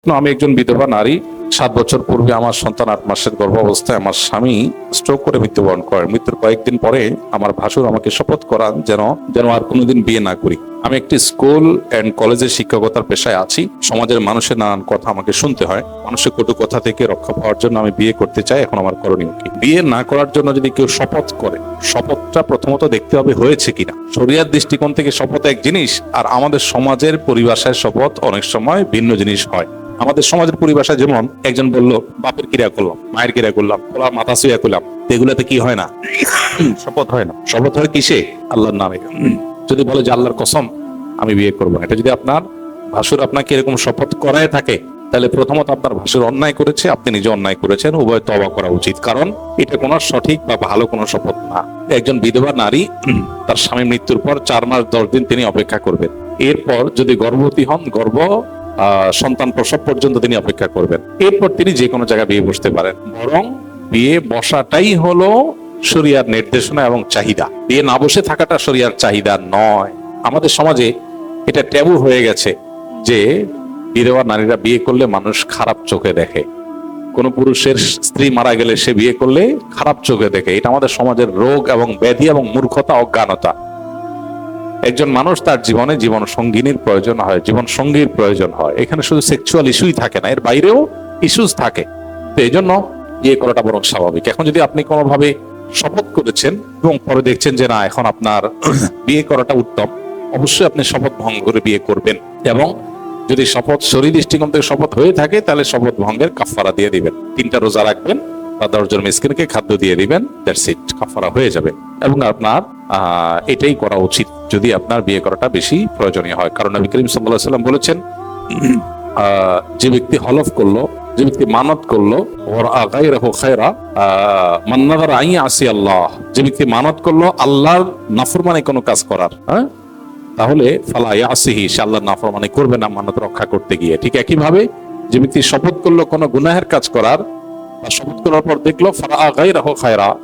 আমি একজন বিধবা নারী। 7 বছর পূর্বে আমার সন্তান 8 মাসের গর্ভাবস্থায় আমার স্বামী স্ট্রোক করে মৃত্যুবরণ করেন। মৃত্যুর কয়েকদিন পরে আমার ভাসুর আমাকে শপথ করান যেন আর কোনোদিন বিয়ে না করি। আমি একটি স্কুল এন্ড কলেজের শিক্ষকতার পেশায় আছি। সমাজের মানুষের নানান কথা আমাকে শুনতে হয়। মানুষের কটু কথা থেকে রক্ষা পাওয়ার জন্য আমি বিয়ে করতে চাই। এখন আমার করণীয় কি? বিয়ে না করার জন্য যদি কেউ শপথ করে, শপথটা প্রথমত দেখতে হবে হয়েছে কিনা। শরিয়ার দৃষ্টিকোণ থেকে শপথ এক জিনিস, আর আমাদের সমাজের পরিভাষায় শপথ অনেক সময় ভিন্ন জিনিস হয়। আমাদের সমাজের পরিভাষায় যেমন একজন বলল বাপের ক্রিয়া করলাম, মায়ের ক্রিয়া করলাম, ওলার মাথা শুয়া করলাম, এগুলাতে কি হয় না? শপথ হয় না। শপথ হয় কিসে? আল্লাহর নামে। যদি বলে যে আল্লাহর কসম আমি বিয়ে করবো না, এটা যদি আপনার ভাসুর আপনাকে এরকম শপথ করায় থাকে, তাহলে প্রথমত আপনার ভাসুর অন্যায় করেছে, আপনি নিজে অন্যায় করেছেন। উভয় তওবা করা উচিত, কারণ এটা কোনো সঠিক বা ভালো কোনো শপথ না। একজন বিধবা নারী তার স্বামী মৃত্যুর পর 4 মাস 10 দিন তিনি অপেক্ষা করবেন। এরপর যদি গর্ভবতী হন, সন্তান প্রসব পর্যন্ত তিনি অপেক্ষা করবেন। এরপর তিনি যে কোনো জায়গায় বিয়ে বসতে পারেন। বরং বিয়ে বসাটাই হলো শরিয়ার নির্দেশনা এবং চাহিদা। বিয়ে না বসে থাকাটা শরিয়ার চাহিদা নয়। আমাদের সমাজে এটা ট্যাবু হয়ে গেছে যে বিধবা নারীরা বিয়ে করলে মানুষ খারাপ চোখে দেখে। কোন পুরুষের স্ত্রী মারা গেলে সে বিয়ে করলে খারাপ চোখে দেখে। এটা আমাদের সমাজের রোগ এবং ব্যাধি এবং মূর্খতা, অজ্ঞানতা। একজন মানুষ তার জীবনে জীবন সঙ্গিনীর প্রয়োজন হয়, জীবন সঙ্গীর প্রয়োজন হয়। এখানে শুধু সেক্সুয়াল ইস্যুই থাকে না, এর বাইরেও ইস্যুস থাকে। তো এই জন্য বিয়ে করাটা বরং স্বাভাবিক। এখন যদি আপনি কোনোভাবে শপথ করেছেন এবং পরে দেখছেন যে না, এখন আপনার বিয়ে করাটা উত্তম, অবশ্যই আপনি শপথ ভঙ্গ করে বিয়ে করবেন। এবং যদি শপথ শরীর দৃষ্টিকোণ থেকে শপথ হয়ে থাকে, তাহলে শপথ ভঙ্গের কাফারা দিয়ে দিবেন। 3টা রোজা রাখবেন বা 10 জন মিসকিনকে খাদ্য দিয়ে দিবেন, দ্যাটস ইট, কাফারা হয়ে যাবে। এবং আপনার এটাই করা উচিত যদি আপনার বিয়ে করাটা বেশি প্রয়োজনীয় হয়। কারণ নবী করিম সাল্লাল্লাহু আলাইহি ওয়াসাল্লাম বলেছেন, যে ব্যক্তি হলফ করলো, যে ব্যক্তি মানত করলো, যে ব্যক্তি মানত করলো আল্লাহর নাফরমানি কোনো কাজ করার, তাহলে ফালা ইয়াসিহি, সে আল্লাহর নাফরমানি করবে না মানত রক্ষা করতে গিয়ে। ঠিক একইভাবে যে ব্যক্তি শপথ করলো কোনো গুনাহের কাজ করার, বা শপথ করার পর দেখলো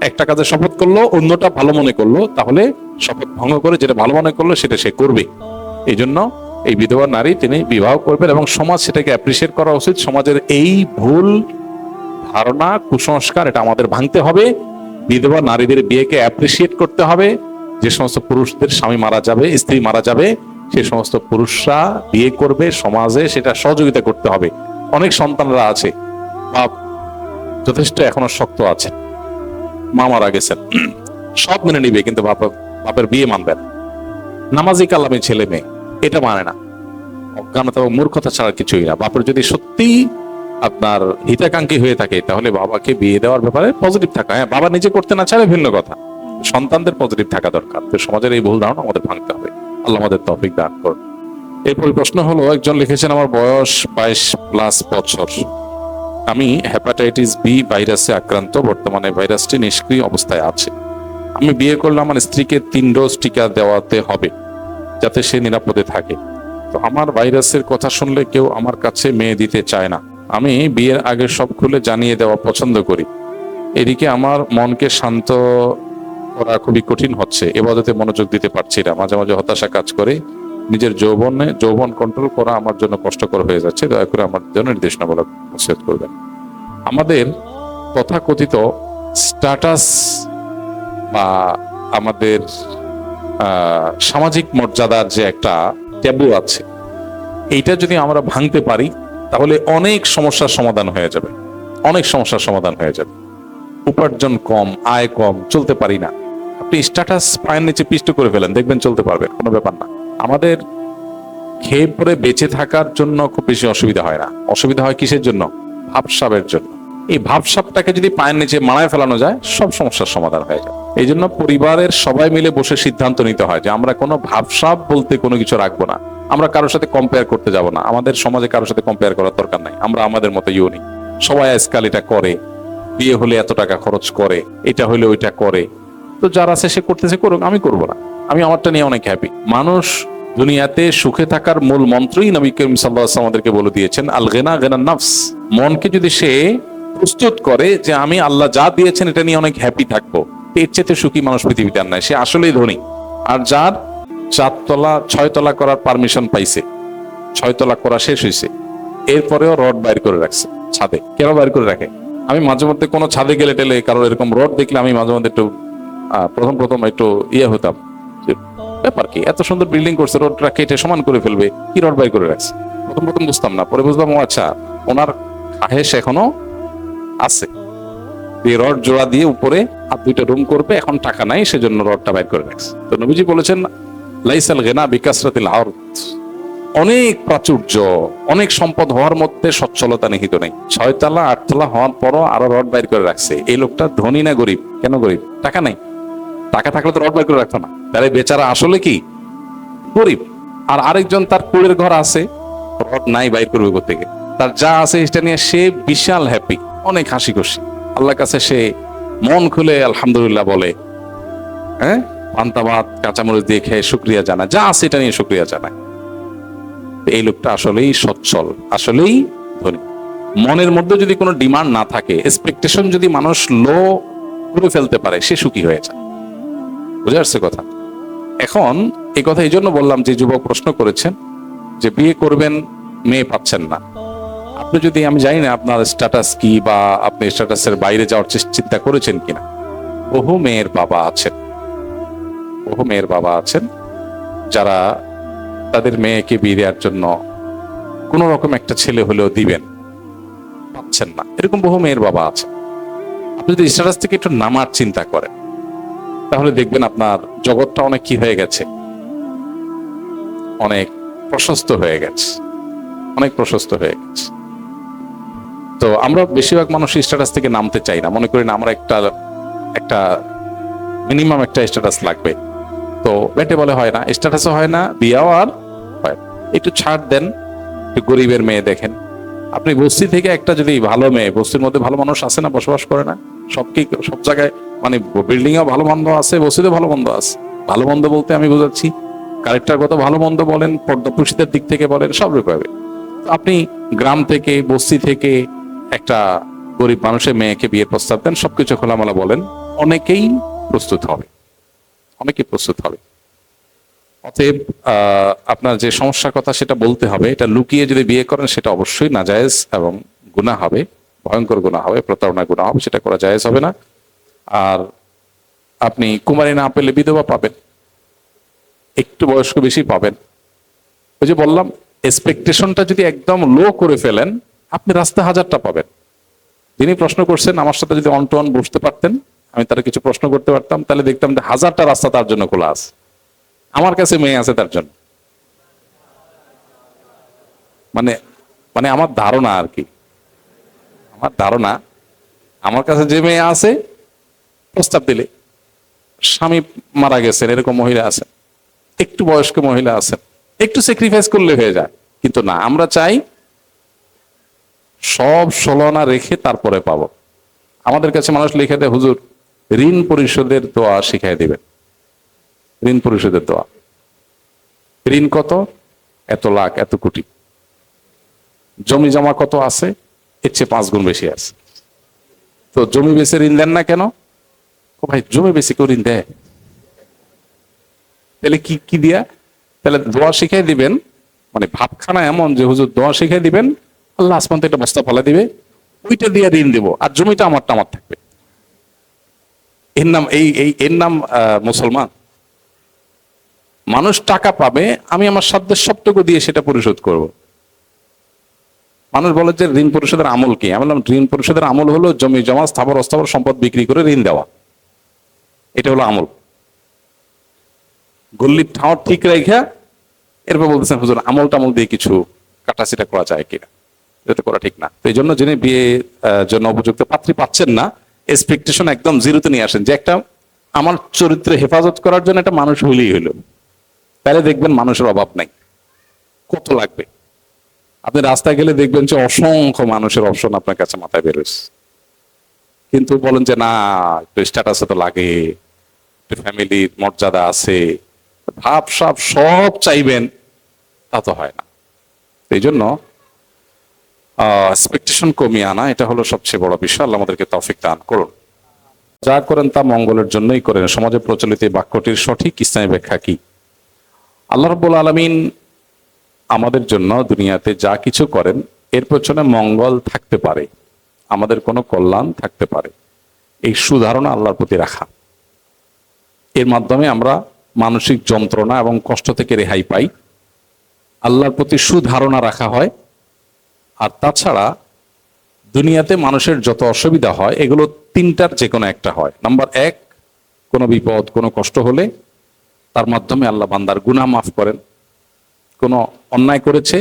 একটা কাজে শপথ করলো, অন্যটা ভালো মনে করলো, তাহলে শপথ ভঙ্গ করে যেটা ভালো মনে করলো সেটা সে করবে। এই জন্য এই বিধবা নারী তিনি বিবাহ করবেন এবং সমাজ সেটাকে অ্যাপ্রিসিয়েট করা উচিত। সমাজের এই ভুল ধারণা, কুসংস্কার, এটা আমাদের ভাঙতে হবে। বিধবা নারীদের বিয়েকে অ্যাপ্রিসিয়েট করতে হবে। যে সমস্ত পুরুষদের স্বামী মারা যাবে, স্ত্রী মারা যাবে, সে সমস্ত পুরুষরা বিয়ে করবে, সমাজে সেটা সহযোগিতা করতে হবে। অনেক সন্তানরা আছে, বাপ যথেষ্ট এখনো শক্ত আছে, মা মারা গেছেন, সব মেনে নিবে, কিন্তু বাপের বিয়ে মানবে না। নামাজি কালামী ছেলে মেয়ে, এটা মানে না। অজ্ঞানতা এবং মূর্খতা ছাড়া কিছুই না। বাপের যদি সত্যি আপনার হিতাকাঙ্ক্ষী হয়ে থাকে, তাহলে বাবাকে বিয়ে দেওয়ার ব্যাপারে পজিটিভ থাকা। হ্যাঁ, বাবা নিজে করতে না চাইলে ভিন্ন কথা, সন্তানদের পজিটিভ থাকা দরকার। তো সমাজের এই ভুল ধারণা আমাদের ভাঙতে হবে। আল্লাহ আমাদের তৌফিক দান করুন। এরপর প্রশ্ন হলো, একজন লিখেছেন আমার বয়স 22+ বছর, আমি হেপাটাইটিস বি ভাইরাসে আক্রান্ত, বর্তমানে ভাইরাসটি নিষ্ক্রিয় অবস্থায় আছে। আমি বিয়ে করলে আমার স্ত্রীকে 3 ডোজ টিকা দেওয়াতে হবে যাতে সে নিরাপদে থাকে। তো আমার ভাইরাসের কথা শুনলে কেউ আমার কাছে মেয়ে দিতে চায় না। আমি বিয়ের আগে সব খুলে জানিয়ে দেওয়া পছন্দ করি। এদিকে আমার মনকে শান্ত করা খুবই কঠিন হচ্ছে, ইবাদতে মনোযোগ দিতে পারছি না, মাঝে মাঝে হতাশা কাজ করে। নিজের যৌবন কন্ট্রোল করা আমার জন্য কষ্টকর হয়ে যাচ্ছে। দয়া করে আমার জন্য নির্দেশনামূলক নসিহত করবেন। আমাদের তথাকথিত স্ট্যাটাস বা আমাদের সামাজিক মর্যাদার যে একটা ট্যাবু আছে, এইটা যদি আমরা ভাঙতে পারি, তাহলে অনেক সমস্যার সমাধান হয়ে যাবে। অনেক সমস্যার সমাধান হয়ে যাবে। উপার্জন কম, আয় কম, চলতে পারি না, আপনি স্ট্যাটাস পায়ের নিচে পিষ্ট করে ফেলেন, দেখবেন চলতে পারবেন, কোনো ব্যাপার না। আমাদের খেয়ে পরে বেঁচে থাকার জন্য খুব বেশি অসুবিধা হয় না। অসুবিধা হয় কিসের জন্য? ভাবসাবের জন্য। এই ভাবসাবটাকে যদি পায়ের নিচে মাড়ায় ফেলানো যায়, সব সমস্যার সমাধান হয়ে যায়। এই জন্য পরিবারের সবাই মিলে বসে সিদ্ধান্ত নিতে হয় যে আমরা কোনো ভাবসাব বলতে কোনো কিছু রাখবো না। আমরা কারোর সাথে কম্পেয়ার করতে যাব না। আমাদের সমাজে কারোর সাথে কম্পেয়ার করার দরকার নাই। আমরা আমাদের মতো ইউনিক। সবাই আজকাল এটা করে, বিয়ে হলে এত টাকা খরচ করে, এটা হলে ওইটা করে। তো যার আছে সে করতেছে, করুক, আমি করবো না। আমি আমারটা নিয়ে অনেক হ্যাপি। মানুষ দুনিয়াতে সুখে থাকার মূল মন্ত্রই নবী করিম সাল্লাল্লাহু আলাইহি ওয়াসাল্লাম আমাদেরকে বলে দিয়েছেন, আল গিনা গিনান নাফস। মনকে যদি সে প্রস্তুত করে যে আমি আল্লাহ যা দিয়েছেন এটা নিয়ে অনেক হ্যাপি থাকবো, এর চেয়ে সুখী মানুষ পৃথিবীতে আর নাই। সে আসলেই ধনী। আর যার 4 তলা 6 তলা করার পারমিশন পাইছে, 6 তলা করা শেষ হয়েছে, এরপরেও রড বাইর করে রাখছে ছাদে। কেন বাইর করে রাখে? আমি মাঝে মধ্যে কোনো ছাদে গেলে টেলে কারোর এরকম রড দেখলে আমি মাঝে মধ্যে একটু প্রথম একটু হতাম, যে ব্যাপার কি, এত সুন্দর বিল্ডিং করছে, রডটা কেটে সমান করে ফেলবে, কি রড বাইর করে রাখছে। প্রথম বুঝতাম না, পরে বুঝলাম ও আচ্ছা, ওনার খাহেশ এখনো আছে, এই রড জোড়া দিয়ে উপরে আর দুইটা রুম করবে, এখন টাকা নাই, সেজন্য রডটা বাইর করে রাখছে। তো নবীজি বলেছেন লাইসাল গিনা বিকাসরাতিল আরদ, অনেক প্রাচুর্য, অনেক সম্পদ হওয়ার মধ্যে সচ্ছলতা নিহিত নেই। 6 তলা 8 তলা হওয়ার পরও আরো রড বাইর করে রাখছে। এই লোকটা ধনী না গরিব? কেন গরিব? টাকা নাই। টাকা থাকলে তো রড বাইর করে রাখতো না। তাহলে বেচারা আসলে কি গরিব। আর আরেকজন তার কুড়ের ঘর আছে, রড নাই, বাইর করবে কোত্থেকে? তার যা আছে সেটা নিয়ে সে বিশাল হ্যাপি, অনেক হাসি খুশি, আল্লাহর কাছে সে মন খুলে আলহামদুলিল্লাহ বলে, হ্যাঁ, পান্তা ভাত কাঁচামরিচ দিয়ে খেয়ে শুকরিয়া জানায়, যা আছে এটা নিয়ে শুকরিয়া জানায়। এই লোকটা আসলেই সচ্ছল, আসলেই ধনী। মনের মধ্যে যদি কোনো ডিমান্ড না থাকে, এক্সপেকটেশন যদি মানুষ লো করে ফেলতে পারে, সে সুখী হয়ে যায়। বুঝে আসছে কথা? এখন এই কথা এই জন্য বললাম যে যুবক প্রশ্ন করেছেন যে বিয়ে করবেন, মেয়ে পাচ্ছেন না। আপনি যদি, আমি জানি না আপনার স্ট্যাটাস কি, বা আপনি স্ট্যাটাসের বাইরে যাওয়ার চিন্তা করেছেন কিনা। বহু মেয়ের বাবা আছেন যারা তাদের মেয়েকে বিয়ে দেওয়ার জন্য কোন রকম একটা ছেলে হলেও দিবেন, পাচ্ছেন না। এরকম বহু মেয়ের বাবা আছে। আপনি যদি স্ট্যাটাস থেকে একটু নামার চিন্তা করেন, তাহলে দেখবেন আপনার জগৎটা অনেক কি হয়ে গেছে, অনেক প্রশস্ত হয়ে গেছে, অনেক প্রশস্ত হয়ে গেছে। তো আমরা বেশিরভাগ মানুষ স্ট্যাটাস থেকে নামতে চাই না, মনে করি না আমরা একটা মিনিমাম একটা স্ট্যাটাস লাগবে। তো বেটে বলে হয় না, স্ট্যাটাসও হয় না, বিয়াও আর হয় না। একটু ছাড় দেন, একটু গরিবের মেয়ে দেখেন। আপনি বস্তি থেকে একটা যদি ভালো মেয়ে, বস্তির মধ্যে ভালো মানুষ আছে না, বসবাস করে না? সব জায়গায়, মানে বিল্ডিং এও ভালো মন্দ আছে, বস্তিতে ভালো মন্দ আছে। ভালো মন্দ বলতে আমি বোঝাচ্ছি ক্যারেক্টারগত ভালো মন্দ বলেন, পর্দাপুষিতের দিক থেকে বলেন, সব রকম। আপনি গ্রাম থেকে, বস্তি থেকে একটা গরিব মানুষের মেয়েকে বিয়ের প্রস্তাব দেন, সবকিছু খোলামেলা বলেন, অনেকেই প্রস্তুত হবে। অতএব আপনার যে সমস্যার কথা সেটা বলতে হবে। এটা লুকিয়ে যদি বিয়ে করেন সেটা অবশ্যই নাজায়েজ এবং গুনাহ হবে, ভয়ঙ্কর গুনাহ হবে, প্রতারণা গুনাহ হবে, সেটা করা জায়েজ হবে না। আর আপনি কুমারী না পেলে বিধবা পাবেন, একটু বয়স্ক বেশি পাবেন। ওই যে বললাম, এক্সপেকটেশনটা যদি একদম লো করে ফেলেন, আপনি রাস্তা হাজারটা পাবেন। যিনি প্রশ্ন করছেন আমার সাথে যদি অন টু অন বসতে পারতেন, আমি তার কিছু প্রশ্ন করতে পারতাম, তাহলে দেখতাম যে হাজারটা রাস্তা তার জন্য খোলা আছে। আমার কাছে মেয়ে আছে তার জন্য, মানে আমার ধারণা আর কি, আমার কাছে যে মেয়ে আছে, প্রস্তাব দিলে স্বামী মারা গেছেন এরকম মহিলা আছেন, একটু বয়স্ক মহিলা আছেন, একটু স্যাক্রিফাইস করলে হয়ে যায়। কিন্তু না, আমরা চাই সব সলনা রেখে তারপরে পাবো। আমাদের কাছে মানুষ লিখে দেয়, হুজুর ঋণ পরিশোধের দোয়া শিখাই দিবেন। ঋণ পরিশোধের দোয়া, ঋণ কত, এত লাখ, এত কোটি, জমি জমা কত আছে, এর চেয়ে 5 গুণ বেশি আছে। তো জমি বেচে ঋণ দেন না কেন? ও ভাই, জমি বেশি কেউ ঋণ দেয়? তাহলে কি দিয়া? তাহলে দোয়া শিখাই দিবেন, মানে ভাবখানা এমন যে হুজুর দোয়া শিখাই দিবেন, আল্লাহ আসমান থেকে একটা বস্তা ফেলা দিবে, ওইটা দিয়ে ঋণ দেবো, আর জমিটা আমার থাকবে। এর নাম মুসলমান? মানুষ টাকা পাবে, আমি আমার সাধ্যের সবটুকু দিয়ে সেটা পরিশোধ করব। মানুষ বলে যে ঋণ পরিশোধের আমল কি? আমি বললাম ঋণ পরিশোধের আমল হলো জমি জমা স্থাবর অস্থাবর সম্পদ বিক্রি করে ঋণ দেওয়া, এটা হলো আমল। গল্লির ঠাঁও ঠিক রেখা এরপর বলতেছেন হুজুর আমল টামল দিয়ে কিছু কাটাছিটা করা যায় কিনা, এটা করা ঠিক না। তো এই জন্য যিনি বিয়ে জন্য উপযুক্ত পাত্রী পাচ্ছেন না, এক্সপেকটেশন একদম জিরোতে নিয়ে আসেন, যে একটা আমার চরিত্রে হেফাজত করার জন্য একটা মানুষ হইলেই হইল, তাহলে দেখবেন মানুষের অভাব নাই। কত লাগবে? আপনি রাস্তায় গেলে দেখবেন যে অসংখ্য মানুষের অপশন আপনার কাছে মাথায় বেরোচ্ছে, কিন্তু বলেন যে না, একটু স্ট্যাটাসে তো লাগে, একটু ফ্যামিলির মর্যাদা আছে, ভাব সব চাইবেন, তা তো হয় না। এই জন্য এক্সপেকটেশন কমিয়ে আনা, এটা হলো সবচেয়ে বড় বিষয়। আল্লাহ আমাদেরকে তৌফিক দান করুন। যা করেন তা মঙ্গলের জন্যই করেন, সমাজে প্রচলিত এই বাক্যটির সঠিক ইসলামী ব্যাখ্যা কি? আল্লাহ রাব্বুল আলামিন আমাদের জন্য দুনিয়াতে যা কিছু করেন এর পেছনে মঙ্গল থাকতে পারে, আমাদের কোনো কল্যাণ থাকতে পারে, এই সুধারণা আল্লাহর প্রতি রাখা। এর মাধ্যমে আমরা মানসিক যন্ত্রণা এবং কষ্ট থেকে রেহাই পাই, আল্লাহর প্রতি সুধারণা রাখা হয়। আর তাছাড়া দুনিয়াতে মানুষের যত অসুবিধা হয় এগুলো তিনটার যে কোনো একটা হয়। নাম্বার এক, কোনো বিপদ কোনো কষ্ট হলে তার মাধ্যমে আল্লাহ বান্দার গুনাহ মাফ করেন। কোনো অন্যায় করেছে,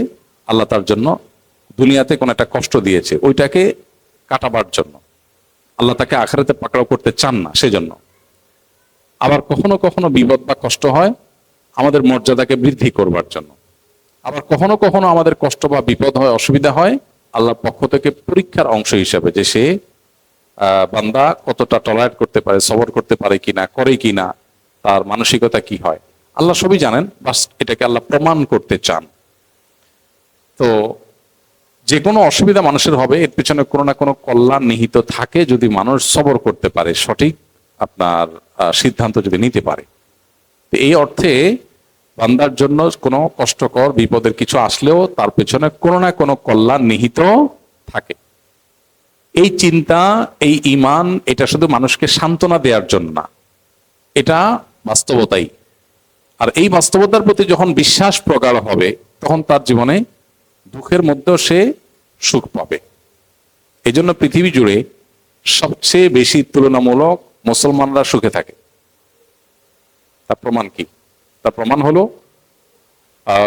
আল্লাহ তার জন্য দুনিয়াতে কোনো একটা কষ্ট দিয়েছে, ওইটাকে কাটাবার জন্য, আল্লাহ তাকে আখিরাতে পাকড়াও করতে চান না সেজন্য। আবার কখনো কখনো বিপদ বা কষ্ট হয় আমাদের মর্যাদাকে বৃদ্ধি করবার জন্য। আবার কখনো কখনো আমাদের কষ্ট বা বিপদ হয়, অসুবিধা হয় আল্লাহর পক্ষ থেকে পরীক্ষার অংশ হিসাবে, যে সে বান্দা কতটা টলারেট করতে পারে, সবর করতে পারে কিনা, করে কিনা, তার মানসিকতা কি হয়, আল্লাহ সবই জানেন, বাস এটাকে আল্লাহ প্রমাণ করতে চান। তো যে কোনো অসুবিধা মানুষের হবে, এর পেছনে কোনো না কোনো কল্যাণ নিহিত থাকে যদি মানুষ সবর করতে পারে, সঠিক আপনার সিদ্ধান্ত যদি নিতে পারে। তো এই অর্থে বান্দার জন্য কোনো কষ্টকর বিপদের কিছু আসলেও তার পেছনে কোনো না কোনো কল্যাণ নিহিত থাকে। এই চিন্তা, এই ঈমান, এটা শুধু মানুষকে সান্ত্বনা দেওয়ার জন্য না, এটা বাস্তবতাই। আর এই বাস্তবতার প্রতি যখন বিশ্বাস প্রগাঢ় হবে তখন তার জীবনে দুঃখের মধ্যেও সে সুখ পাবে। এই জন্য পৃথিবী জুড়ে সবচেয়ে বেশি তুলনামূলক মুসলমানরা সুখে থাকে। তার প্রমাণ কি? তার প্রমাণ হলো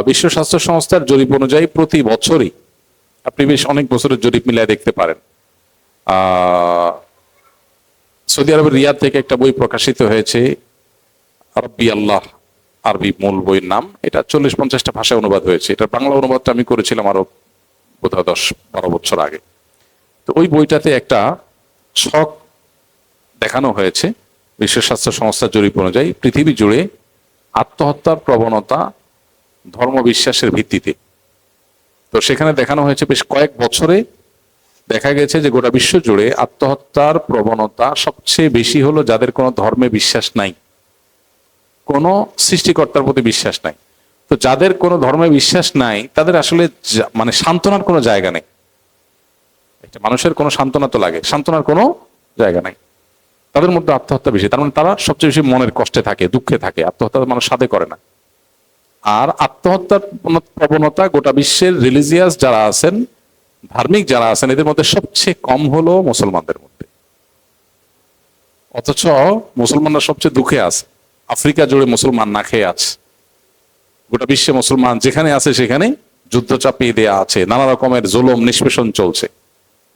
বিশ্ব স্বাস্থ্য সংস্থার জরিপ অনুযায়ী প্রতি বছরই, আপনি বেশ অনেক বছরের জরিপ মিলায় দেখতে পারেন, সৌদি আরবের রিয়াদ থেকে একটা বই প্রকাশিত হয়েছে, রব্বি আল্লাহ, আরবি মূল বইয়ের নাম। এটা 40-50টা ভাষায় অনুবাদ হয়েছে। এটা বাংলা অনুবাদটা আমি করেছিলাম আরো বোধহয় 10-12 বছর আগে। তো ওই বইটাতে একটা ছক দেখানো হয়েছে বিশ্ব স্বাস্থ্য সংস্থার জরিপ অনুযায়ী পৃথিবী জুড়ে আত্মহত্যার প্রবণতা ধর্মবিশ্বাসের ভিত্তিতে। তো সেখানে দেখানো হয়েছে বেশ কয়েক বছরে দেখা গেছে যে গোটা বিশ্ব জুড়ে আত্মহত্যার প্রবণতা সবচেয়ে বেশি হলো যাদের কোনো ধর্মে বিশ্বাস নাই, কোনো সৃষ্টিকর্তার প্রতি বিশ্বাস নাই। তো যাদের কোনো ধর্মে বিশ্বাস নাই তাদের আসলে মানে সান্ত্বনার কোনো জায়গা নেই। একটা মানুষের কোনো সান্ত্বনা তো লাগে, সান্ত্বনার কোনো জায়গা নাই, তাদের মধ্যে আত্মহত্যা বেশি। তার মানে তারা সবচেয়ে বেশি মনের কষ্টে থাকে, দুঃখে থাকে। আত্মহত্যা মানুষ সাধে করে না। আর আত্মহত্যার প্রবণতা গোটা বিশ্বের রিলিজিয়াস যারা আছেন, ধার্মিক যারা আছেন, এদের মধ্যে সবচেয়ে কম হলো মুসলমানদের মধ্যে। অথচ মুসলমানরা সবচেয়ে দুঃখে আছে। আফ্রিকা জুড়ে মুসলমান না খেয়ে আছে, গোটা বিশ্বে মুসলমান যেখানে আছে সেখানে যুদ্ধ চাপিয়ে দেয়া আছে, নানা রকমের জুলুম নিষ্পেষণ চলছে।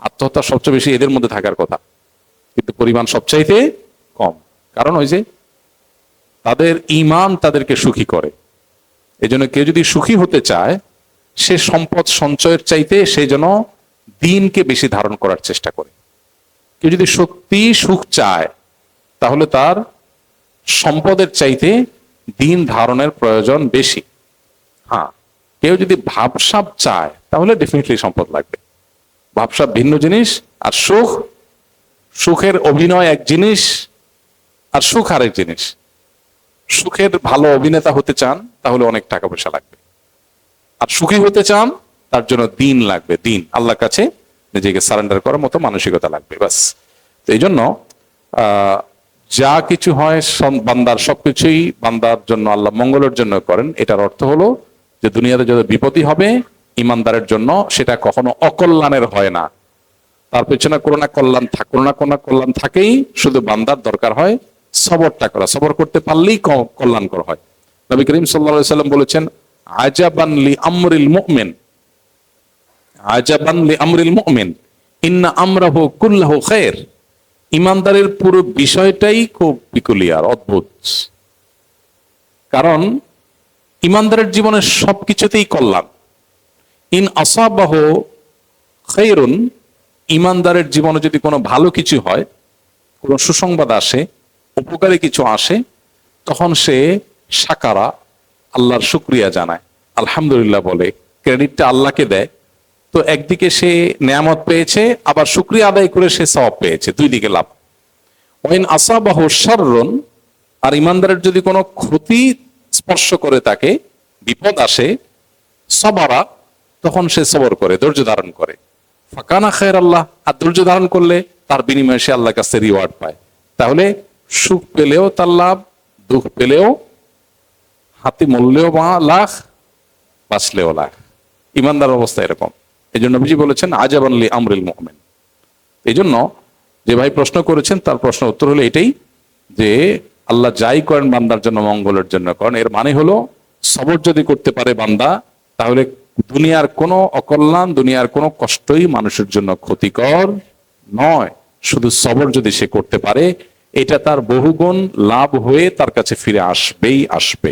আত্মহত্যা সবচেয়ে বেশি এদের মধ্যে থাকার কথা, কিন্তু পরিমাণ সবচাইতে কম। কারণ ওই যে তাদের ঈমান তাদেরকে সুখী করে। এই জন্য কেউ যদি সুখী হতে চায়, সে সম্পদ সঞ্চয়ের চাইতে সে যেন দিনকে বেশি ধারণ করার চেষ্টা করে। কেউ যদি সত্যি সুখ চায় তাহলে তার সম্পদের চাইতে দিন ধারণের প্রয়োজন বেশি। হ্যাঁ, কেউ যদি ভাবসাব চায় তাহলে ডেফিনেটলি সম্পদ লাগবে। ভাবসাব ভিন্ন জিনিস, আর সুখের অভিনয় এক জিনিস, আর সুখ আরেক জিনিস। সুখের ভালো অভিনেতা হতে চান তাহলে অনেক টাকা পয়সা লাগবে, আর সুখী হতে চান তার জন্য দিন লাগবে, দিন আল্লাহর কাছে নিজেকে সারেন্ডার করার মতো মানসিকতা লাগবে, বাস। তো এই জন্য যা কিছু হয় বান্দার সবকিছুই বান্দার জন্য আল্লাহ মঙ্গলের জন্য করেন। এটার অর্থ হলো যে দুনিয়াতে যত বিপত্তি হবে ইমানদারের জন্য সেটা কখনো অকল্যাণের হয় না, তার পেছনে কোনো না কোনো কল্যাণ থাকেই। শুধু বান্দার দরকার হয় সবরটা করা, সবর করতে পারলেই কল্যাণকর হয়। নবী করিম সাল্লাল্লাহু আলাইহি ওয়াসাল্লাম বলেছেন, আজাবান লি আমরিল মুমিন, আজাবান লি আমরিল মুমিন ইন্না আমরাহু কুল্লাহু খায়র। ইমানদারের পুরো বিষয়টাই খুব পিকুলিয়ার, অদ্ভুত। কারণ ইমানদারের জীবনের সবকিছুতেই কল্যাণ। ইন আসাবাহু খায়রুন, ইমানদারের জীবনে যদি কোনো ভালো কিছু হয়, কোনো সুসংবাদ আসে, উপকারী কিছু আসে, তখন সে শাকারা, আল্লাহর শুকরিয়া জানায়, আলহামদুলিল্লাহ বলে, ক্রেডিটটা আল্লাহকে দেয়। তো একদিকে সে নেয়ামত পেয়েছে, আবার শুকরিয়া আদায় করে সে সওয়াব পেয়েছে, দুই দিকে লাভ। ওয়াইন আসাবাহু শাররুন, আর ইমানদারের যদি কোনো ক্ষতি স্পর্শ করে তাকে, বিপদ আসে, সবারা, তখন সে সবর করে, ধৈর্য ধারণ করে। ফাকানা খায়র আল্লাহ, আর ধৈর্য ধারণ করলে তার বিনিময়ে সে আল্লাহর কাছে রিওয়ার্ড পায়। তাহলে সুখ পেলেও তার লাভ, দুঃখ পেলেও, হাতি মরলেও লাখ, বাঁচলেও লাখ। ইমানদার অবস্থা এরকম। এই জন্য নবীজি বলেছেন আজাবান লি আমরিল মুমিন। এই জন্য যে ভাই প্রশ্ন করেছেন তার প্রশ্ন উত্তর হলো এটাই যে আল্লাহ যাই করেন বান্দার জন্য মঙ্গলের জন্য করেন। এর মানে হলো সবর যদি করতে পারে বান্দা, তাহলে দুনিয়ার কোনো অকল্যাণ, দুনিয়ার কোনো কষ্টই মানুষের জন্য ক্ষতিকর নয়। শুধু সবর যদি সে করতে পারে, এটা তার বহুগুণ লাভ হয়ে তার কাছে ফিরে আসবেই আসবে।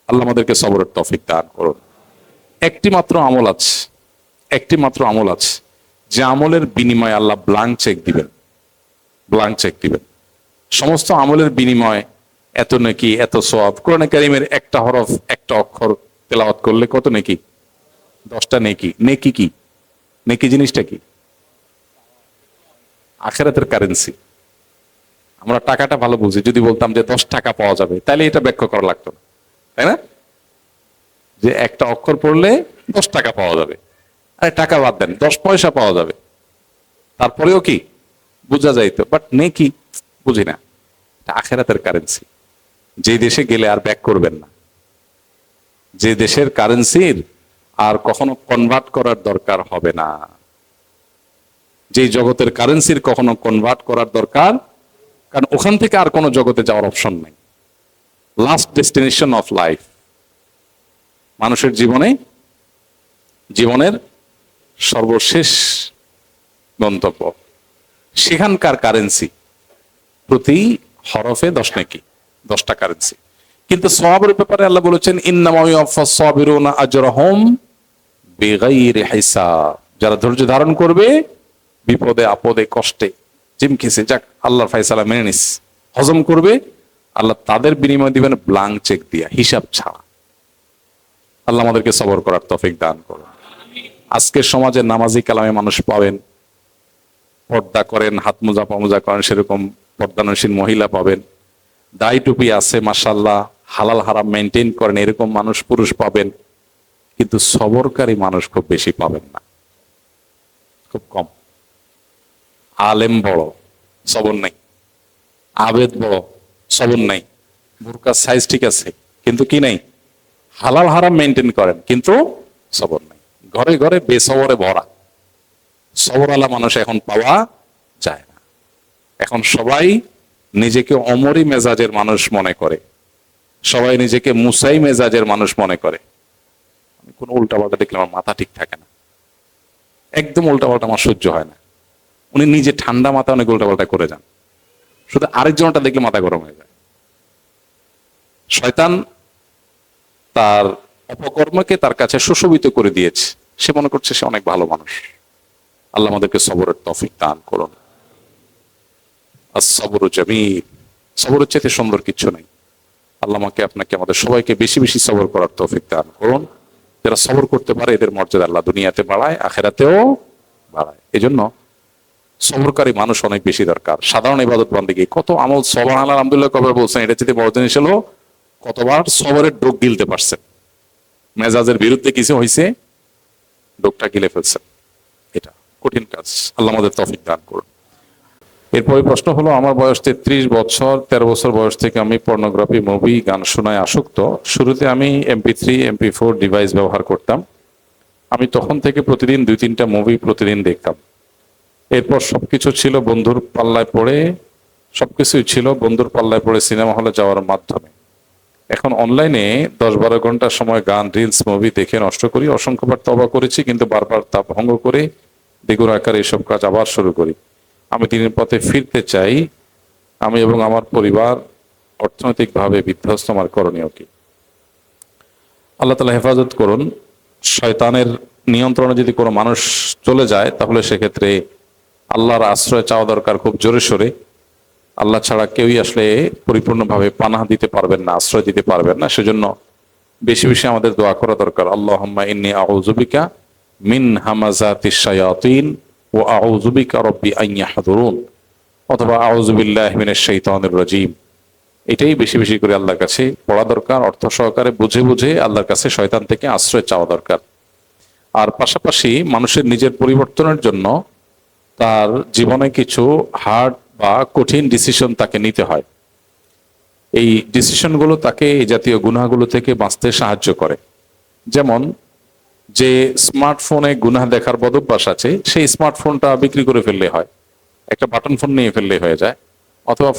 আল্লাহ আমাদেরকে সবরের তৌফিক দান করুন। একটি মাত্র আমল আছে, একটি মাত্র আমল আছে যে আমলের বিনিময়ে আল্লাহ ব্ল্যাঙ্ক চেক দিবেন, ব্ল্যাঙ্ক চেক দিবেন। সমস্ত আমলের বিনিময়ে এত নেকি, এত সওয়াব। কোরআনে কারীমের একটা হরফ, একটা অক্ষর তেলাওয়াত করলে কত নেকি? 10টা নেকি। নেকি কি? নেকি জিনিসটা কি? আখিরাতের কারেন্সি। আমরা টাকাটা ভালো বুঝি, যদি বলতাম যে 10 টাকা পাওয়া যাবে, তাহলে এটা ব্যাখ্যা করা লাগতো না, তাই না? যে একটা অক্ষর পড়লে 10 টাকা পাওয়া যাবে। আরে টাকা বাদ দেন, 10 পয়সা পাওয়া যাবে, তারপরেও কি বোঝা যাইতো। বাট নেকি বুঝি না। আখিরাতের কারেন্সি, যে দেশে গেলে আর ব্যাক করবেন না, যে দেশের কারেন্সির আর কখনো কনভার্ট করার দরকার হবে না, যে জগতের কারেন্সির কখনো কনভার্ট করার দরকার, কারণ ওখান থেকে আর কোনো জগতে যাওয়ার অপশন নেই। লাস্ট ডেস্টিনেশন অফ লাইফ, মানুষের জীবনের সর্বশেষ গন্তব্য, সেখানকার কারেন্সি প্রতি হরফে 10 নেকি, 10টা কারেন্সি। কিন্তু সওয়াবের ব্যাপারে আল্লাহ বলেছেন ইন্নামা ইউওয়াফাস সাবিরুনা আজরাহুম বিগাইরি হিসাব। যারা ধৈর্য ধারণ করবে বিপদে আপদে কষ্টে জিমকিসে, যাক আল্লাহর ফয়সালা মেনে নিস, হজম করবে, আল্লাহ তাদের বিনিময় দিবেন ব্ল্যাঙ্ক চেক দিয়া, হিসাব ছাড়া। আল্লাহ আমাদেরকে সবর করার তৌফিক দান করুন। আজকের সমাজে নামাজি কালামে মানুষ পাবেন, পর্দা করেন, হাত মোজা পামোজা করেন, সেরকম পর্দানসীন মহিলা পাবেন, দাড়ি টুপি আছে মাশাআল্লাহ, হালাল হারাম মেনটেন করেন, এরকম মানুষ পুরুষ পাবেন। কিন্তু সবরকারী মানুষ খুব বেশি পাবেন না, খুব কম। আলেম বড়, সবর নাই। আবেদ বড়, সবর নাই। বুরকার সাইজ ঠিক আছে, কিন্তু কি নাই? হালাল হারাম মেনটেন করেন, কিন্তু সবর নাই। ঘরে ঘরে বেসবরে ভরা। সবরওয়ালা মানুষ এখন পাওয়া যায় না। এখন সবাই নিজেকে অমরি মেজাজের মানুষ মনে করে, সবাই নিজেকে মুসাই মেজাজের মানুষ মনে করে। কোন উল্টাপাল্টা দেখলে আমার মাথা ঠিক থাকে না, একদম উল্টাপাল্টা আমার সহ্য হয় না। উনি নিজে ঠান্ডা মাথা অনেক উল্টাপাল্টা করে যান, শুধু আরেকজনটা দেখলে মাথা গরম হয়ে যায়। শয়তান তার অপকর্মকে তার কাছে সুশোভিত করে দিয়েছে, সে মনে করছে সে অনেক ভালো মানুষ। আল্লাহ আমাদেরকে সবরের তৌফিক দান করুন। as-sabru jamil, সবরের চাইতে সুন্দর কিছু নেই। আল্লাহ আমাকে আপনাকে আমাদের সবাইকে বেশি বেশি সবর করার তৌফিক দান করুন। যারা সবর করতে পারে এদের মর্যাদা আল্লাহ দুনিয়াতে বাড়ায়, আখিরাতেও বাড়ায়। এজন্য সবরকারী মানুষ অনেক বেশি দরকার। সাধারণ ইবাদত বান্দিগি, কত আমল সুবহানাল্লাহ আলহামদুলিল্লাহ কবে বলছেন, এটা যদি বড় জিনিস হলো কতবার সবরের ডোক গিলতে পারছেন, মেজাজের বিরুদ্ধে কিছু হয়েছে, ডোকটা গিলে ফেলছেন। এটা কঠিন কাজ। আল্লাহ আমাদের তৌফিক দান করুন। এরপরে প্রশ্ন হলো, আমার বয়স 33 বছর, 13 বছর বয়স থেকে আমি পর্নোগ্রাফি, মুভি, গান শোনায় আসক্ত। শুরুতে আমি MP3, MP4 ডিভাইস ব্যবহার করতাম। আমি তখন থেকে প্রতিদিন 2-3টা মুভি প্রতিদিন দেখতাম। এরপর সবকিছু ছিল বন্ধুর পাল্লায় পড়ে, সবকিছুই ছিল বন্ধুর পাল্লায় পড়ে সিনেমা হলে যাওয়ার মাধ্যমে। এখন অনলাইনে 10-12 ঘন্টা সময় গান, রিলস, মুভি দেখে নষ্ট করি। অসংখ্যবার তওবা করেছি, কিন্তু বারবার তা ভঙ্গ করে দ্বিগুণ আকারে এসব কাজ আবার শুরু করি। আমি দিনের পথে ফিরতে চাই। আমি এবং আমার পরিবার অর্থনৈতিকভাবে বিধ্বস্ত। আমার করণীয় কি? আল্লাহ তাআলা হেফাজত করুন। শয়তানের নিয়ন্ত্রণে যদি কোনো মানুষ চলে যায়, তাহলে সেক্ষেত্রে আল্লাহর আশ্রয় চাওয়া দরকার খুব জোরে সোরে। আল্লাহ ছাড়া কেউই আসলে পরিপূর্ণভাবে পানাহ দিতে পারবেন না, আশ্রয় দিতে পারবেন না। সেজন্য বেশি বেশি আমাদের দোয়া করা দরকার। আল্লাহুম্মা ইন্নী আউযু বিকা মিন হামাযাতিশ শায়াতিন ওয়া আউযু বিকা রাব্বি আন ইয়াহযুরুন, অথবা আউযু বিল্লাহি মিনাশ শাইতানির রাজীম। এটাই বেশি বেশি করে আল্লাহর কাছে পড়া দরকার, অর্থ সহকারে বুঝে বুঝে আল্লাহর কাছে শয়তান থেকে আশ্রয় চাওয়া দরকার। আর পাশাপাশি মানুষের নিজের পরিবর্তনের জন্য তার জীবনে কিছু হার্ড বা কঠিন ডিসিশন তাকে নিতে হয়। এই ডিসিশনগুলো তাকে এই জাতীয় গুনাহগুলো থেকে বাঁচতে সাহায্য করে। যেমন, যে স্মার্টফোনে গুনাহ দেখার বদভ্যাস আছে, সেই স্মার্টফোনটা বিক্রি করে ফেললে হয়, একটা বাটন ফোন নিয়ে ফেললেই হয়ে যায়। অথবা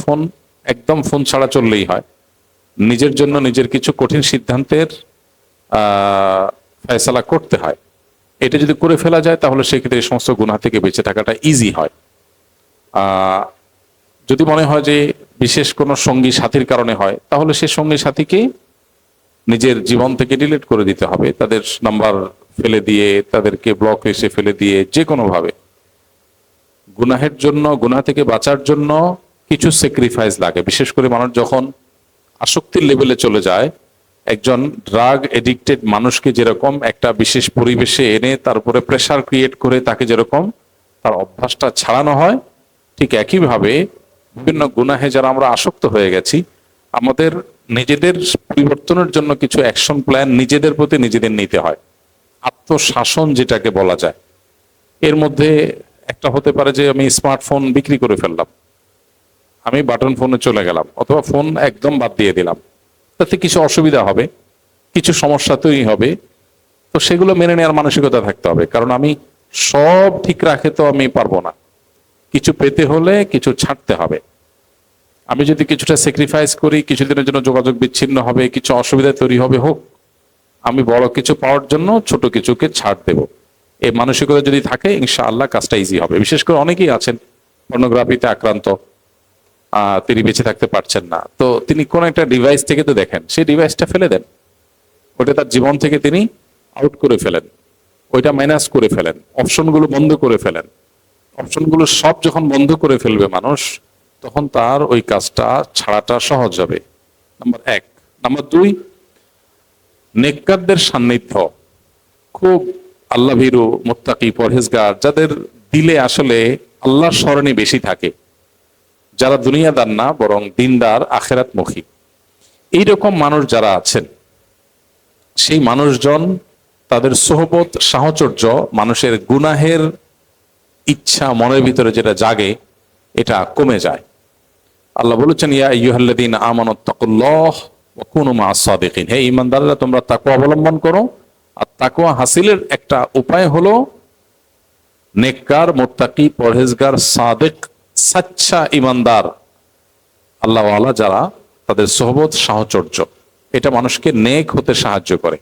একদম ফোন ছাড়া চললেই হয়। নিজের জন্য নিজের কিছু কঠিন সিদ্ধান্তের ফয়সালা করতে হয়। এটা যদি করে ফেলা যায় তাহলে সেক্ষেত্রে এই সমস্ত গুনাহ থেকে বেঁচে থাকাটা ইজি হয়। যদি মনে হয় যে বিশেষ কোনো সঙ্গী সাথীর কারণে হয়, তাহলে সে সঙ্গী সাথীকে নিজের জীবন থেকে ডিলিট করে দিতে হবে, তাদের নাম্বার ফেলে দিয়ে, তাদেরকে ব্লক লিস্টে ফেলে দিয়ে, যে কোনোভাবে। গুনাহের জন্য, গুনাহ থেকে বাঁচার জন্য কিছু স্যাক্রিফাইস লাগে। বিশেষ করে মানুষ যখন আসক্তির লেভেলে চলে যায়, একজন ড্রাগ এডিক্টেড মানুষকে যেরকম একটা বিশেষ পরিবেশে এনে তারপরে প্রেসার ক্রিয়েট করে তাকে যেরকম তার অভ্যাসটা ছাড়ানো হয়, ঠিক একইভাবে বিভিন্ন গুনাহে যারা আমরা আসক্ত হয়ে গেছি, আমাদের নিজেদের পরিবর্তনের জন্য কিছু অ্যাকশন প্ল্যান নিজেদের প্রতি নিজেদের নিতে হয়। আত্মশাসন যেটাকে বলা যায়, এর মধ্যে একটা হতে পারে যে আমি স্মার্টফোন বিক্রি করে ফেললাম, আমি বাটন ফোনে চলে গেলাম, অথবা ফোন একদম বাদ দিয়ে দিলাম। তাতে কিছু অসুবিধা হবে, কিছু সমস্যা তৈরি হবে, তো সেগুলো মেনে নেওয়ার মানসিকতা থাকতে হবে। কারণ আমি সব ঠিক রাখে তো আমি পারবো না, কিছু পেতে হলে কিছু ছাড়তে হবে। আমি যদি কিছুটা স্যাক্রিফাইস করি, কিছুদিনের জন্য যোগাযোগ বিচ্ছিন্ন হবে, কিছু অসুবিধা তৈরি হবে, হোক, আমি বড় কিছু পাওয়ার জন্য ছোট কিছুকে ছাড় দেব। এই মানসিকতা যদি থাকে, ইনশাআল্লাহ কাজটা ইজি হবে। বিশেষ করে অনেকেই আছেন পর্নোগ্রাফিতে আক্রান্ত, তিনি বেঁচে থাকতে পারছেন না, তো তিনি কোন একটা ডিভাইস থেকে তো দেখেন, সেই ডিভাইসটা ফেলে দেন, ওটা তার জীবন থেকে তিনি আউট করে ফেলেন, ওইটা মাইনাস করে ফেলেন, অপশনগুলো বন্ধ করে ফেলেন। অপশনগুলো সব যখন বন্ধ করে ফেলবে মানুষ, তখন তার ওই কাজটা ছাড়াটা সহজ হবে। নাম্বার 1। নাম্বার 2, নেককারদের সান্নিধ্য, খুব আল্লাহ ভীরু, মুত্তাকি, পরহেজগার, যাদের দিলে আসলে আল্লাহর স্মরণে বেশি থাকে, যারা দুনিয়াদার না বরং দিনদার, আখেরাতমুখী, এইরকম মানুষ যারা আছেন, সেই মানুষজন, তাদের সোহবত, সাহচর্য, মানুষের গুনাহের ইচ্ছা মনের ভিতরে যেটা জাগে, এটা কমে যায়। আল্লাহ বলেছেন, ইয়া আইয়ুহাল্লাযীনা আমানুত্তাকুল্লাহ ওয়া কুনু মা'আস সাদিকিন, হে ঈমানদাররা, তোমরা তাকওয়া অবলম্বন করো। আর তাকওয়া হাসিলের একটা উপায় হলো নেককার, মুত্তাকি, পরহেজগার, সাদিক, সাচ্চা ঈমানদার, আল্লাহওয়ালা যারা, তাদের সোহবত, সাহচর্য, এটা মানুষকে নেক হতে সাহায্য করে।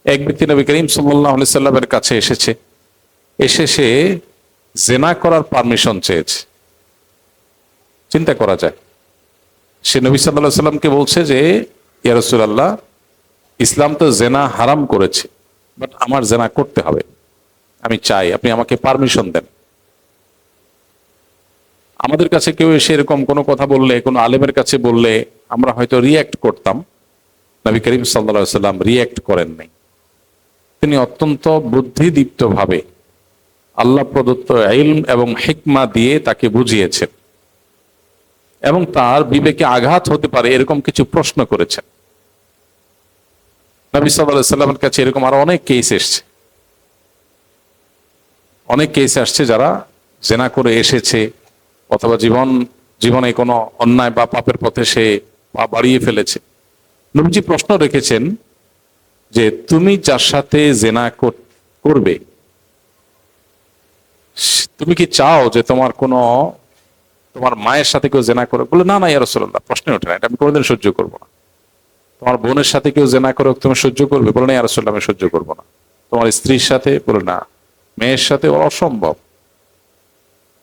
এক ব্যক্তি নবী করিম সাল্লাল্লাহু আলাইহি সাল্লামের কাছে এসে সে জেনা করার পারমিশন চেয়েছে। চিন্তা করা যায়, সে নবী সাল্লাল্লাহু আলাইহি সাল্লামকে বলছে যে, ইয়া রাসূলুল্লাহ, ইসলাম তো জেনা হারাম করেছে, বাট আমার জেনা করতে হবে, আমি চাই আপনি আমাকে পারমিশন দেন। আমাদের কাছে কেউ এসে এরকম কোনো কথা বললে, কোনো আলেমের কাছে বললে, আমরা হয়তো রিয়্যাক্ট করতাম। নবী করিম সাল্লাল্লাহু আলাইহি সাল্লাম রিয়্যাক্ট করেন নাই। তিনি অত্যন্ত বুদ্ধিদীপ্ত ভাবে আল্লাহ প্রদত্ত ইলম এবং হিকমা দিয়ে তাকে বুঝিয়েছেন, এবং তার বিবেকে আঘাত হতে পারে এরকম কিছু প্রশ্ন করেছেন। নবী সাল্লাল্লাহু আলাইহি সাল্লামের কাছে এরকম আরো অনেক কেস এসছে, অনেক কেস আসছে যারা জেনা করে এসেছে, অথবা জীবনে কোনো অন্যায় বা পাপের পথে সে পা বাড়িয়ে ফেলেছে। নবীজি প্রশ্ন রেখেছেন যে, তুমি যার সাথে জেনা করবে, তুমি কি চাও যে তোমার মায়ের সাথে কেউ জেনা করে? বলে, না না ইয়া রাসূলুল্লাহ, প্রশ্নই ওঠে না, এটা আমি কোনোদিন সহ্য করবো না। তোমার বোনের সাথে কেউ জেনা করে, তুমি সহ্য করবে? বলে, না ইয়া রাসূলুল্লাহ, আমি সহ্য করবো না। তোমার স্ত্রীর সাথে? বলে, না, মেয়ের সাথে অসম্ভব।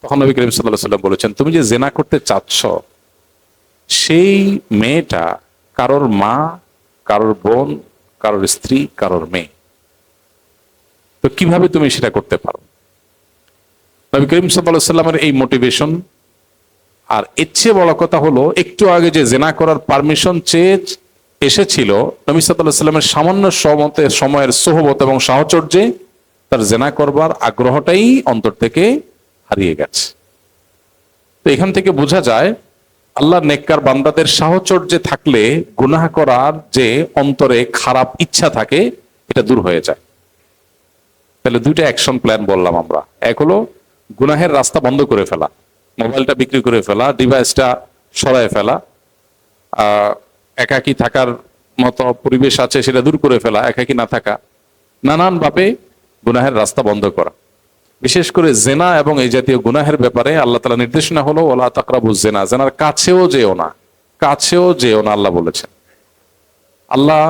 তখন নবী করিম সাল্লাল্লাহু আলাইহি সাল্লাম বলেছেন, তুমি যে জেনা করতে চাচ্ছ, সেই মেয়েটা কারোর মা, কারোর বোন, কারোর স্ত্রী, কারোর মেয়ে, তো কিভাবে তুমি সেটা করতে পারো? নবী করিম সাল্লাল্লাহু আলাইহি সাল্লামের এই মোটিভেশন। আর এর চেয়ে বড় কথা হলো, একটু আগে যে জেনা করার পারমিশন চেয়ে এসেছিল, নবী সাল্লাল্লাহু আলাইহি সাল্লামের সামান্য সময়ের সোহবত এবং সাহচর্যে তার জেনা করবার আগ্রহটাই অন্তর থেকে হারিয়ে গেছে। তো এখান থেকে বোঝা যায়, আল্লাহর নেককার বান্দাদের সাহচর্যে থাকলে গুনাহ করার যে অন্তরে খারাপ ইচ্ছা থাকে, এটা দূর হয়ে যায়। তাহলে দুইটা অ্যাকশন প্ল্যান বললাম আমরা। এক হলো গুনাহের রাস্তা বন্ধ করে ফেলা, মোবাইলটা বিক্রি করে ফেলা, ডিভাইসটা সরায় ফেলা, একাকী থাকার মতো পরিবেশ আছে সেটা দূর করে ফেলা, একাকী না থাকা, নানানভাবে গুনাহের রাস্তা বন্ধ করা। বিশেষ করে জেনা এবং এই জাতীয় গুনাহের ব্যাপারে আল্লাহ তাআলা নির্দেশনা হলো ওয়ালা তাকরাবুজ জেনা, জেনার কাছেও যেও না, কাছেও যেও না আল্লাহ বলেছেন। আল্লাহ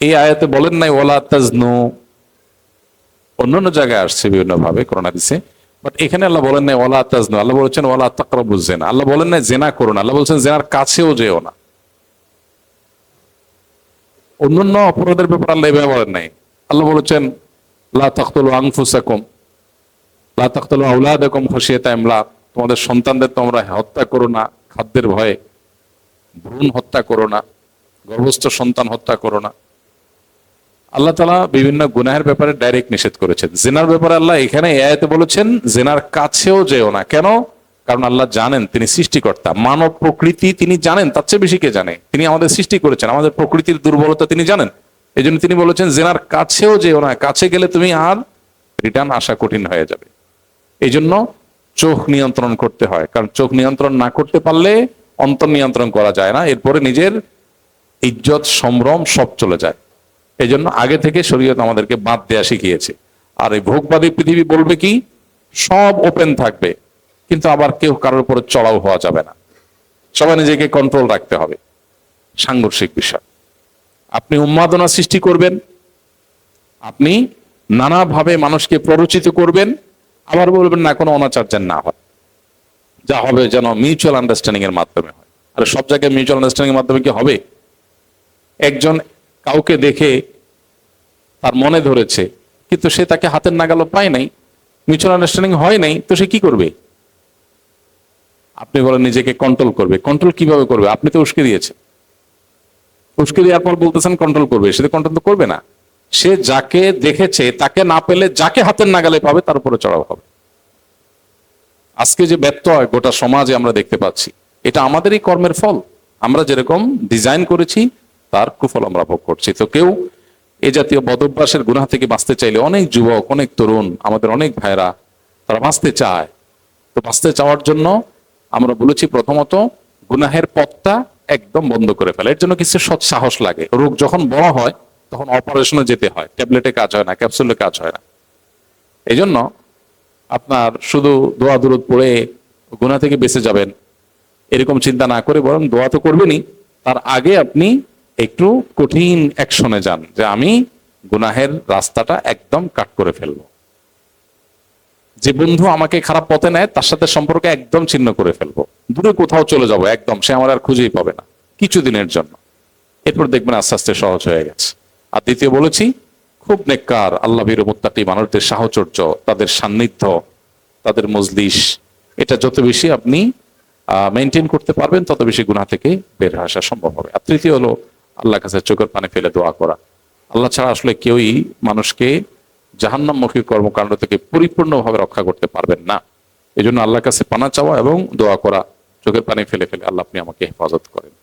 এই আয়াতে বলেন নাই ওয়ালা তাজনু, অন্যান্য জায়গায় আসছে বিভিন্ন ভাবে কোরআন হাদিসে, বাট এখানে আল্লাহ বলেন নাই ওয়ালা তাজনু, আল্লাহ বলেছেন ওয়ালা তাকরাবুজ জেনা। আল্লাহ বলেন নাই জেনা করো না, আল্লাহ বলেছেন জেনার কাছেও যেও না। অন্যান্য অপরাধের ব্যাপারে আল্লাহ এভাবে বলেন নাই। আল্লাহ বলেছেন লা তাকতুলু আনফুসাকুম, লা তাকতুলু আওলাদাকুম খাশিয়াতা ইমলাক, তোমাদের সন্তানদের তোমরা হত্যা করো না খাদ্যের ভয়ে, ভ্রূণ হত্যা করো না, গর্ভস্থ সন্তান হত্যা করো না। আল্লাহ তাআলা বিভিন্ন গুনাহের ব্যাপারে ডাইরেক্ট নিষেধ করেছেন। জিনার ব্যাপারে আল্লাহ এখানে এই আয়াতে বলেছেন জিনার কাছেও যেও না। কেন? কারণ আল্লাহ জানেন তিনি সৃষ্টিকর্তা, মানব প্রকৃতি তিনি জানেন, তার চেয়ে বেশি কে জানে? তিনি আমাদের সৃষ্টি করেছেন, আমাদের প্রকৃতির দুর্বলতা তিনি জানেন। এই জন্য তিনি বলেছেন জিনার কাছেও যেও না, কাছে গেলে তুমি আর রিটার্ন আসা কঠিন হয়ে যাবে। এই জন্য চোখ নিয়ন্ত্রণ করতে হয়, কারণ চোখ নিয়ন্ত্রণ না করতে পারলে অন্তর নিয়ন্ত্রণ করা যায় না, এরপরে নিজের ইজ্জত সম্ভ্রম সব চলে যায়। এই জন্য আগে থেকে শরীয়ত আমাদেরকে বাদ দেয়া শিখিয়েছে। আর এই ভোগবাদী পৃথিবী বলবে কি সব ওপেন থাকবে, কিন্তু আবার কেউ কারোর উপরে চড়াও হওয়া যাবে না, সবাই নিজেকে কন্ট্রোল রাখতে হবে। সাংঘর্ষিক বিষয়। আপনি উন্মাদনা সৃষ্টি করবেন, আপনি নানাভাবে মানুষকে প্ররোচিত করবেন, আবার বলবেন না কোনো অনাচার যেন না হয়, যা হবে যেন মিউচুয়াল আন্ডারস্ট্যান্ডিং এর মাধ্যমে হয়। আর সব জায়গায় মিউচুয়াল আন্ডারস্ট্যান্ডিং এর মাধ্যমে কি হবে? একজন কাউকে দেখে তার মনে ধরেছে, কিন্তু সে তাকে হাতের নাগালও পায় নাই, মিউচুয়াল আন্ডারস্ট্যান্ডিং হয় নাই, তো সে কি করবে? আপনি বলেন নিজেকে কন্ট্রোল করবে। কন্ট্রোল কিভাবে করবে? আপনি তো উস্কে দিয়েছেন, উস্কে দেওয়ার পর বলতেছেন কন্ট্রোল করবে, সে কন্ট্রোল তো করবে না। সে যাকে দেখেছে তাকে না পেলে যাকে হাতের নাগালে পাবে তার উপরে চড়াও হবে। আজকে যে ব্যত্যয় গোটা সমাজে আমরা দেখতে পাচ্ছি, এটা আমাদেরই কর্মের ফল। আমরা যেরকম ডিজাইন করেছি তার কুফল আমরা ভোগ করছি। তো কেউ এ জাতীয় বদভ্যাসের গুনাহ থেকে বাঁচতে চাইলে, অনেক যুবক, অনেক তরুণ, আমাদের অনেক ভাইরা তারা বাঁচতে চায়। তো বাঁচতে চাওয়ার জন্য আমরা বলেছি প্রথমত গুনাহের পথটা একদম বন্ধ করে ফেলা। এর জন্য কিছু সৎ সাহস লাগে। রোগ যখন বড় হয় তখন অপারেশনে যেতে হয়, ট্যাবলেটে কাজ হয় না, ক্যাপসুলে কাজ হয় না। এই জন্য আপনার শুধু দোয়া দুরূদ পড়ে গুনাহ থেকে বেঁচে যাবেন এরকম চিন্তা না করে, বরং দোয়া তো করবেনই, তার আগে আপনি একটু কঠিন অ্যাকশনে যান, যে আমি গুনাহের রাস্তাটা একদম কাট করে ফেলবো। যে বন্ধু আমাকে খারাপ পথে নেয় তার সাথে সম্পর্ক একদম ছিন্ন করে ফেলবো, দূরে কোথাও চলে যাব একদম, সে আমার আর খুঁজেই পাবে না কিছুদিনের জন্য। এরপর দেখবেন আস্তে আস্তে সহজ হয়ে গেছে। আর দ্বিতীয় বলেছি, খুব নেককার আল্লাহ ভীরু মুত্তাকী মানুষদের সাহচর্য, তাদের সান্নিধ্য, তাদের মজলিস, এটা যত বেশি আপনি মেনটেন করতে পারবেন তত বেশি গুনাহ থেকে বের হয়ে আসা সম্ভব হবে। আর তৃতীয় হলো আল্লাহর কাছে চোখের পানি ফেলে দোয়া করা। আল্লাহ ছাড়া আসলে কেউই মানুষকে জাহান্নামমুখী কর্মকাণ্ড থেকে পরিপূর্ণভাবে রক্ষা করতে পারবেন না। এই জন্য আল্লাহর কাছে পানা চাওয়া এবং দোয়া করা, চোখের পানি ফেলে ফেলে, আল্লাহ আপনি আমাকে হেফাজত করেন।